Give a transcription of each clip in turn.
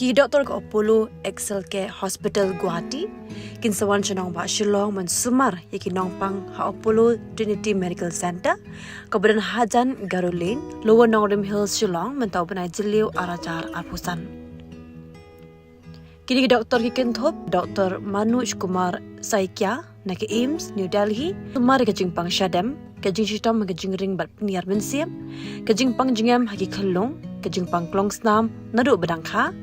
Ki Dr. ke Apollo Excel ke Hospital Guwahati kin sawan chanong ba Shillong man sumar yaki nongpang ha Apollo Trinity Medical Center kabadan Hajan Garulin Lower Nongrim Hills Shillong man tau banai jiliu arajar arpusan. Kini Dr. Kikintop Dr. Manoj Kumar Saikia na ke AIMS New Delhi sumar ke jingpang Shadem ke jingchitam ke jingring bat pniar mensiam ke jingpang jingam haki khalung ke jingpang klongsnam nadu badangkha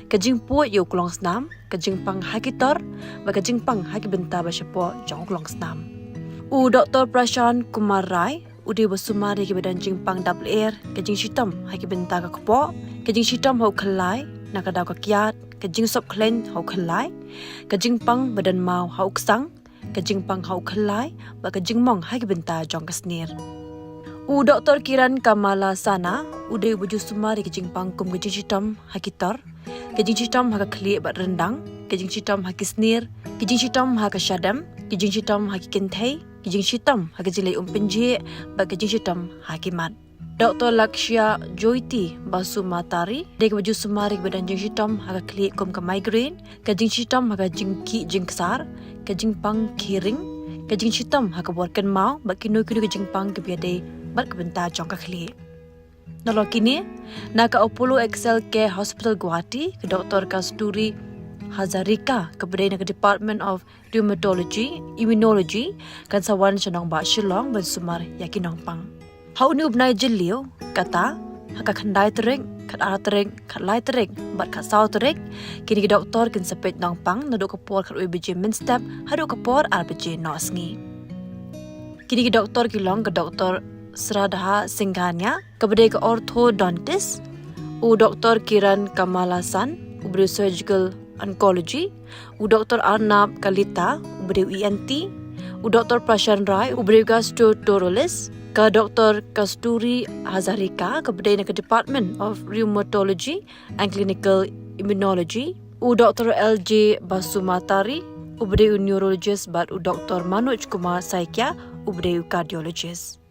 kajing po yu klong snam kajing pang hakitor ba kajing pang haki benta ba syapo jong klong snam u Dr. Prashant Kumar Rai udi basumari ki badan jing pang double air kajing shitam haki benta ka kpo kajing shitam hau khalai nakadaw ka kiat kajing sop klen hau khalai kajing pang badan mau hau ksang kajing pang hau khalai ba kajing mong haki benta jong kasnir u Dr. Kiran Kamala Sana udi buju sumari kajing pang kum kajing shitam hakitor kajing citam haka kli bat rendang, kajing citam haki snir, kajing citam haka syadam, kajing citam haki kintai, kajing citam haka jilai penji, bat kajing citam haki mat. Dr. Lakshya Joyti Basu Matari, dek baju sumari badan jing citam haka kli kum ke migraine, kajing citam haka jingki jingsar, kajing pang kiring, kajing citam haka borkan mau, bat kinu kajing pang ke biade, bat kebentar jong ka kli. Nolong kini, naka Apollo Excel ke Hospital Guwahati ke Dr. Kasturi Hazarika kepada ke Department of Rheumatology, Immunology kan sawan chanong ba Shillong ban sumar yakin nongpang. Hau ni ubnai jiliu kata haka khandai tereng, kat ara tereng, kat lai tereng, bat kat saw tereng. Kini ke doktor kan sepet nongpang naduk kapor kat UBJ Minstep haduk kapor RBJ Nosngi. Kini ke doktor kilong ke Dr. Sradha Singhania kepada ke orthodontist u Dr. Kiran Kamalasan ubri surgical oncology u Dr. Arnab Kalita ubri ENT u Dr. Prashant Rai ubri gastroenterologist ke Dr. Kasturi Hazarika kepada ke Department of Rheumatology and Clinical Immunology u Dr. LJ Basumatari ubri neurologist bat u Dr. Manoj Kumar Saikia ubri cardiologist.